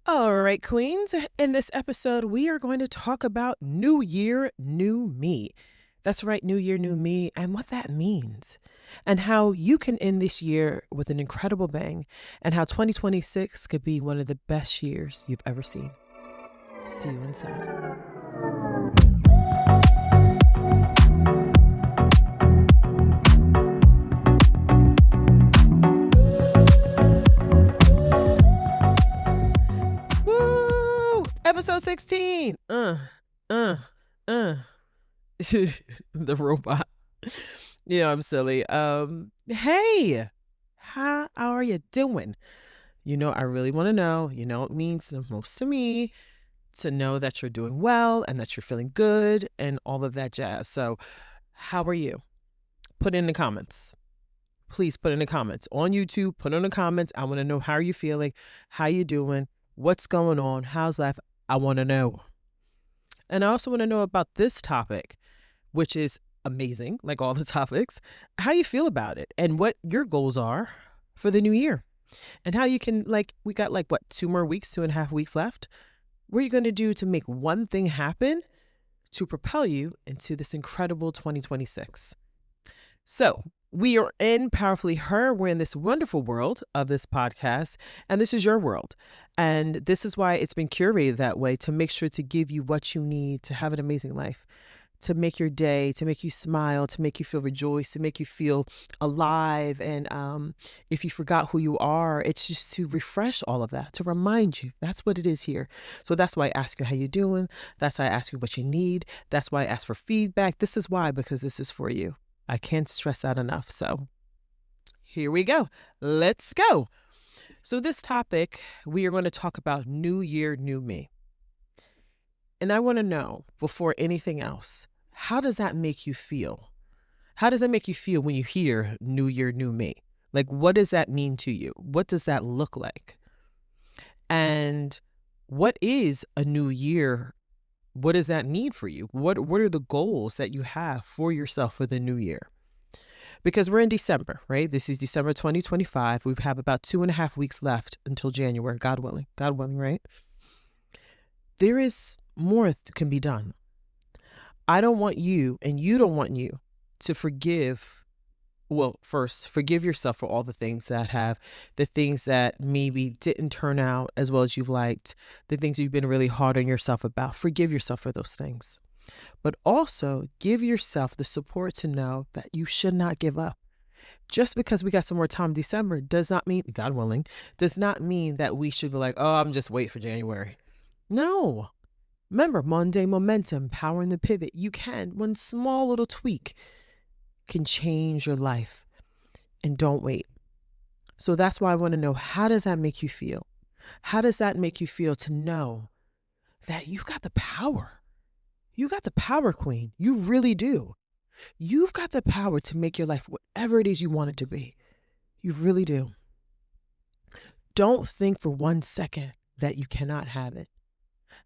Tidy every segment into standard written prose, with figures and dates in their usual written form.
All right, Queens. In this episode, we are going to talk about New Year, New Me. That's right, New Year, New Me, and what that means, and how you can end this year with an incredible bang, and how 2026 could be one of the best years you've ever seen. See you inside. Woo! Episode 16. Uh. The robot. Yeah, I'm silly. Hey, how are you doing? I really want to know. It means the most to me to know that you're doing well and that you're feeling good and all of that jazz. So, how are you? Put in the comments. Please put in the comments on YouTube. Put in the comments. I want to know, how are you feeling? How you doing? What's going on? How's life? I want to know. And I also want to know about this topic, which is amazing, like all the topics, how you feel about it and what your goals are for the new year and how you can, we got 2.5 weeks left. What are you going to do to make one thing happen to propel you into this incredible 2026? So we are in Powerfully Her. We're in this wonderful world of this podcast, and this is your world. And this is why it's been curated that way, to make sure to give you what you need to have an amazing life, to make your day, to make you smile, to make you feel rejoiced, to make you feel alive. And if you forgot who you are, it's just to refresh all of that, to remind you. That's what it is here. So that's why I ask you how you doing. That's why I ask you what you need. That's why I ask for feedback. This is why, because this is for you. I can't stress that enough. So here we go. Let's go. So this topic, we are going to talk about New Year, New Me. And I want to know, before anything else, how does that make you feel? How does that make you feel when you hear New Year, New Me? What does that mean to you? What does that look like? And what is a new year? What does that mean for you? What are the goals that you have for yourself for the new year? Because we're in December, right? This is December 2025. We have about 2.5 weeks left until January, God willing, right? There is more that can be done. I don't want you, and you don't want you, to forgive yourself for all the things that maybe didn't turn out as well as you've liked, the things you've been really hard on yourself about. Forgive yourself for those things. But also give yourself the support to know that you should not give up. Just because we got some more time in December does not mean, God willing, does not mean that we should be like, oh, I'm just waiting for January. No. Remember, Monday momentum, power in the pivot. You can. One small little tweak can change your life. And don't wait. So that's why I want to know, how does that make you feel? How does that make you feel to know that you've got the power? You got the power, Queen. You really do. You've got the power to make your life whatever it is you want it to be. You really do. Don't think for 1 second that you cannot have it.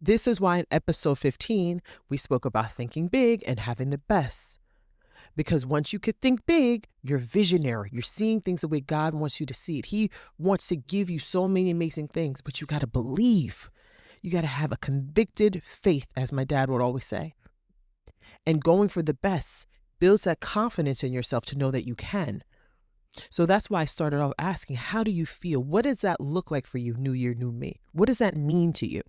This is why in episode 15, we spoke about thinking big and having the best. Because once you could think big, you're visionary. You're seeing things the way God wants you to see it. He wants to give you so many amazing things, but you got to believe. You got to have a convicted faith, as my dad would always say. And going for the best builds that confidence in yourself to know that you can. So that's why I started off asking, how do you feel? What does that look like for you, New Year, New Me? What does that mean to you?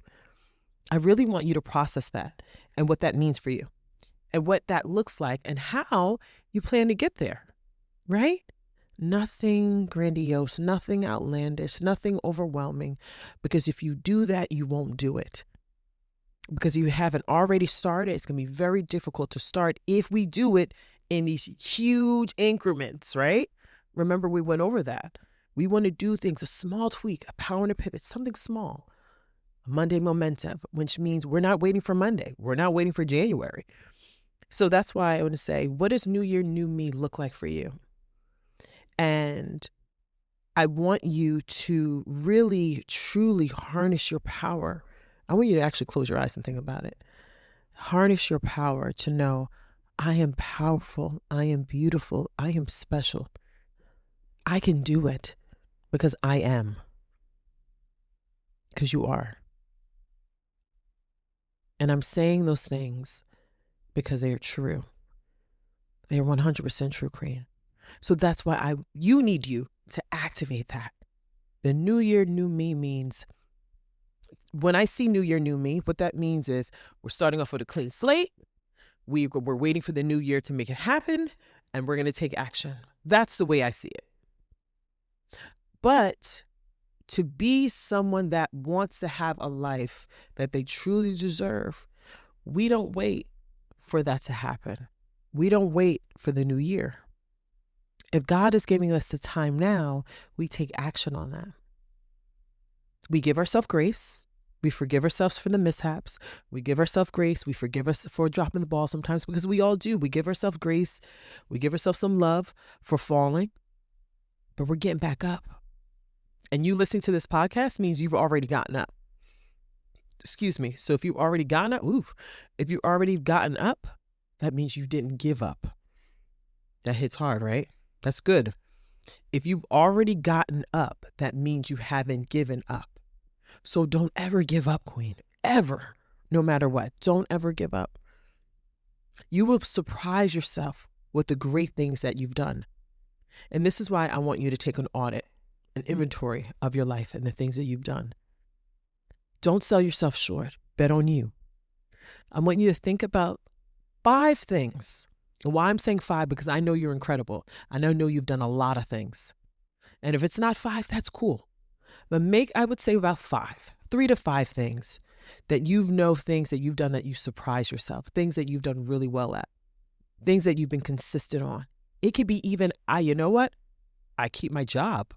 I really want you to process that and what that means for you and what that looks like and how you plan to get there, right? Nothing grandiose, nothing outlandish, nothing overwhelming, because if you do that, you won't do it. Because if you haven't already started, it's going to be very difficult to start if we do it in these huge increments, right? Remember, we went over that. We want to do things, a small tweak, a power and a pivot, something small. Monday momentum, which means we're not waiting for Monday. We're not waiting for January. So that's why I want to say, what does New Year, New Me look like for you? And I want you to really, truly harness your power. I want you to actually close your eyes and think about it. Harness your power to know, I am powerful. I am beautiful. I am special. I can do it because I am. because you are. And I'm saying those things because they are true. They are 100% true, Queen. So that's why you need you to activate that. The new year, new me means, when I see new year, new me, what that means is we're starting off with a clean slate. We're waiting for the new year to make it happen, and we're going to take action. That's the way I see it. But to be someone that wants to have a life that they truly deserve, we don't wait for that to happen. We don't wait for the new year. If God is giving us the time now, we take action on that. We give ourselves grace. We forgive ourselves for the mishaps. We give ourselves grace. We forgive us for dropping the ball sometimes, because we all do. We give ourselves grace. We give ourselves some love for falling, but we're getting back up. And you listening to this podcast means you've already gotten up. Excuse me. So if you've already gotten up, that means you didn't give up. That hits hard, right? That's good. If you've already gotten up, that means you haven't given up. So don't ever give up, Queen. Ever. No matter what. Don't ever give up. You will surprise yourself with the great things that you've done. And this is why I want you to take an audit, an inventory of your life and the things that you've done. Don't sell yourself short. Bet on you. I want you to think about 5 things. And why I'm saying 5, because I know you're incredible. I know you've done a lot of things. And if it's not 5, that's cool. But I would say about 5, 3 to 5 things that things that you've done that you surprise yourself, things that you've done really well at, things that you've been consistent on. It could be even, you know what? I keep my job.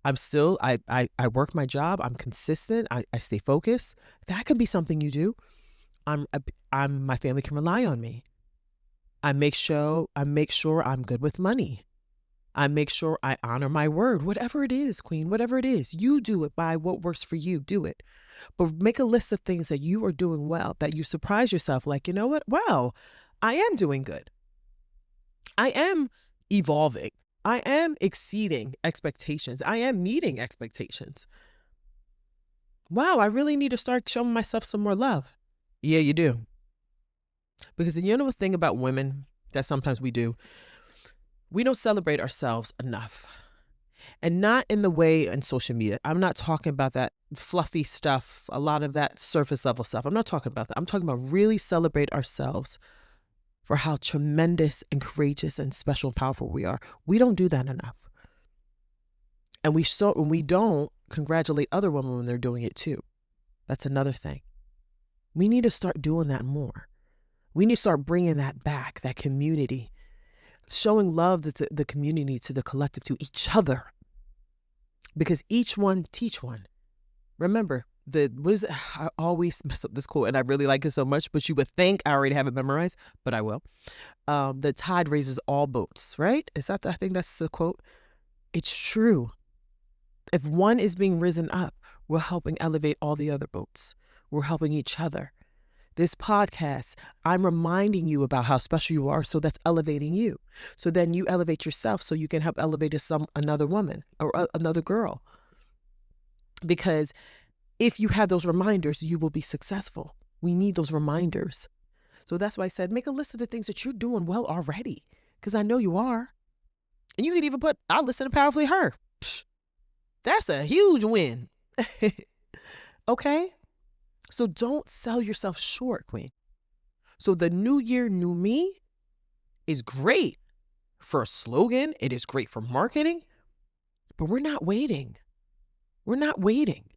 I work my job. I'm consistent. I stay focused. That could be something you do. My family can rely on me. I make sure I'm good with money. I make sure I honor my word. Whatever it is, Queen, whatever it is, you do it by what works for you. Do it. But make a list of things that you are doing well, that you surprise yourself. Like, you know what? Wow, I am doing good. I am evolving. I am exceeding expectations. I am meeting expectations. Wow, I really need to start showing myself some more love. Yeah, you do. Because you know the thing about women that sometimes we do? We don't celebrate ourselves enough. And not in the way in social media. I'm not talking about that fluffy stuff, a lot of that surface level stuff. I'm not talking about that. I'm talking about really celebrate ourselves for how tremendous and courageous and special and powerful we are. We don't do that enough. And we don't congratulate other women when they're doing it too. That's another thing. We need to start doing that more. We need to start bringing that back, that community, showing love to the community, to the collective, to each other. Because each one teach one. Remember, I always mess up this quote, and I really like it so much, but you would think I already have it memorized, but I will. The tide raises all boats, right? I think that's the quote. It's true. If one is being risen up, we're helping elevate all the other boats. We're helping each other. This podcast, I'm reminding you about how special you are, so that's elevating you. So then you elevate yourself so you can help elevate another woman or another girl. Because if you have those reminders, you will be successful. We need those reminders. So that's why I said, make a list of the things that you're doing well already, because I know you are. And you could even put, I'll listen to Powerfully Her. Psh, that's a huge win. Okay? So don't sell yourself short, Queen. So the new year, new me is great for a slogan. It is great for marketing, but we're not waiting. We're not waiting.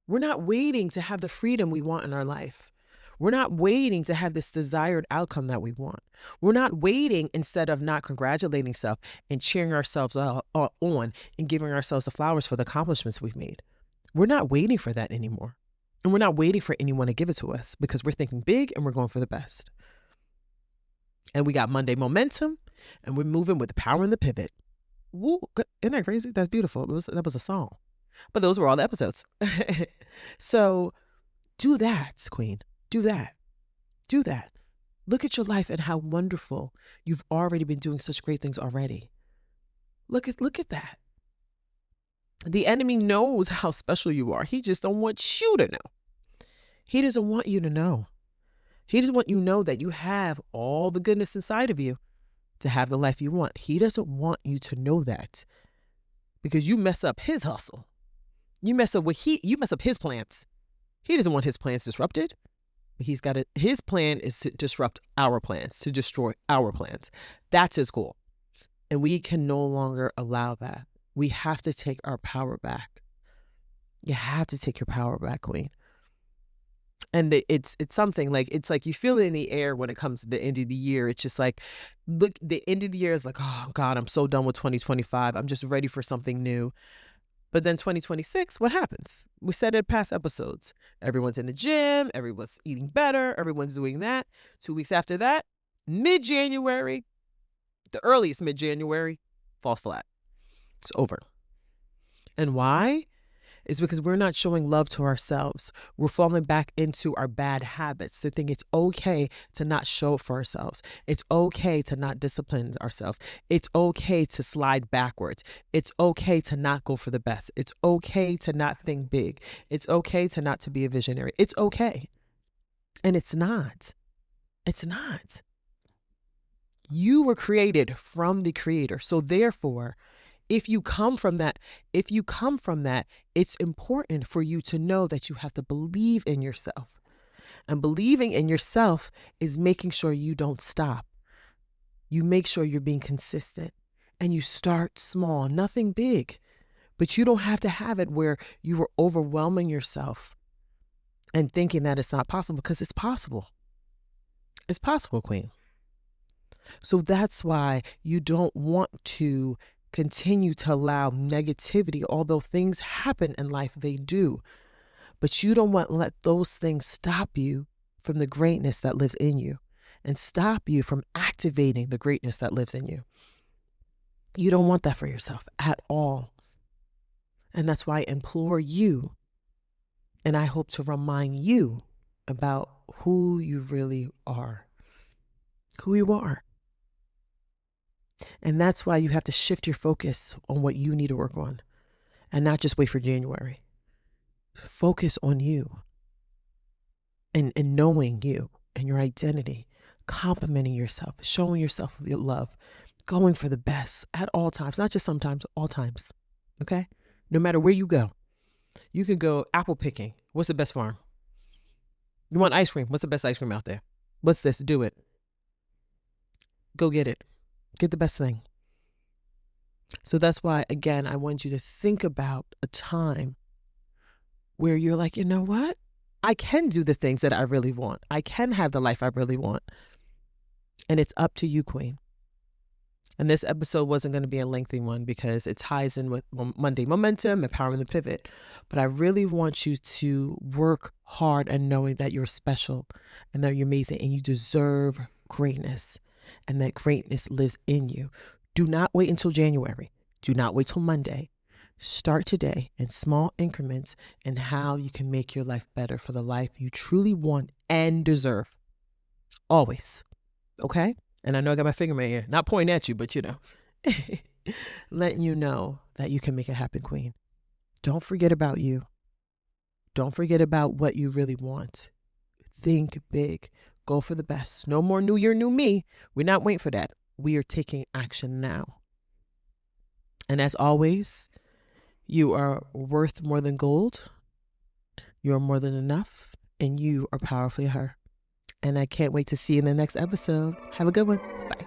We're not waiting to have the freedom we want in our life. We're not waiting to have this desired outcome that we want. We're not waiting, instead of not congratulating ourselves and cheering ourselves on and giving ourselves the flowers for the accomplishments we've made. We're not waiting for that anymore. And we're not waiting for anyone to give it to us, because we're thinking big and we're going for the best. And we got Monday momentum, and we're moving with the power and the pivot. Woo, isn't that crazy? That's beautiful. That was a song. But those were all the episodes. So do that, Queen. Do that. Do that. Look at your life and how wonderful you've already been doing such great things already. Look at that. The enemy knows how special you are. He just don't want you to know. He doesn't want you to know. He doesn't want you to know that you have all the goodness inside of you to have the life you want. He doesn't want you to know that, because you mess up his hustle. You mess up his plans. He doesn't want his plans disrupted. His plan is to disrupt our plans, to destroy our plans. That's his goal. And we can no longer allow that. We have to take our power back. You have to take your power back, Queen. And it's something like, it's like you feel it in the air when it comes to the end of the year. It's just like, look, the end of the year is like, oh God, I'm so done with 2025. I'm just ready for something new. But then 2026, what happens? We said it in past episodes. Everyone's in the gym. Everyone's eating better. Everyone's doing that. 2 weeks after that, mid-January, the earliest mid-January, falls flat. It's over. And why? It's because we're not showing love to ourselves. We're falling back into our bad habits to think it's okay to not show up for ourselves. It's okay to not discipline ourselves. It's okay to slide backwards. It's okay to not go for the best. It's okay to not think big. It's okay to not to be a visionary. It's okay. And it's not. It's not. You were created from the Creator. So therefore, if you come from that, it's important for you to know that you have to believe in yourself. And believing in yourself is making sure you don't stop. You make sure you're being consistent, and you start small, nothing big. But you don't have to have it where you are overwhelming yourself and thinking that it's not possible, because it's possible. It's possible, Queen. So that's why you don't want to continue to allow negativity. Although things happen in life, they do. But you don't want to let those things stop you from the greatness that lives in you, and stop you from activating the greatness that lives in you. You don't want that for yourself at all. And that's why I implore you, and I hope to remind you about who you really are. Who you are. And that's why you have to shift your focus on what you need to work on, and not just wait for January. Focus on you and knowing you and your identity, complimenting yourself, showing yourself your love, going for the best at all times, not just sometimes, all times. Okay? No matter where you go. You could go apple picking. What's the best farm? You want ice cream? What's the best ice cream out there? What's this? Do it. Go get it. Get the best thing. So that's why, again, I want you to think about a time where you're like, you know what? I can do the things that I really want. I can have the life I really want. And it's up to you, Queen. And this episode wasn't going to be a lengthy one because it ties in with Monday Momentum, Empowering the Pivot. But I really want you to work hard and knowing that you're special and that you're amazing and you deserve greatness. And that greatness lives in you. Do not wait until January. Do not wait till Monday. Start today in small increments and how you can make your life better for the life you truly want and deserve. Always. Okay? And I know I got my finger in my ear. Not pointing at you, but letting you know that you can make it happen, Queen. Don't forget about you. Don't forget about what you really want. Think big. Go for the best. No more new year, new me. We're not waiting for that. We are taking action now. And as always, you are worth more than gold. You're more than enough. And you are powerfully her. And I can't wait to see you in the next episode. Have a good one. Bye.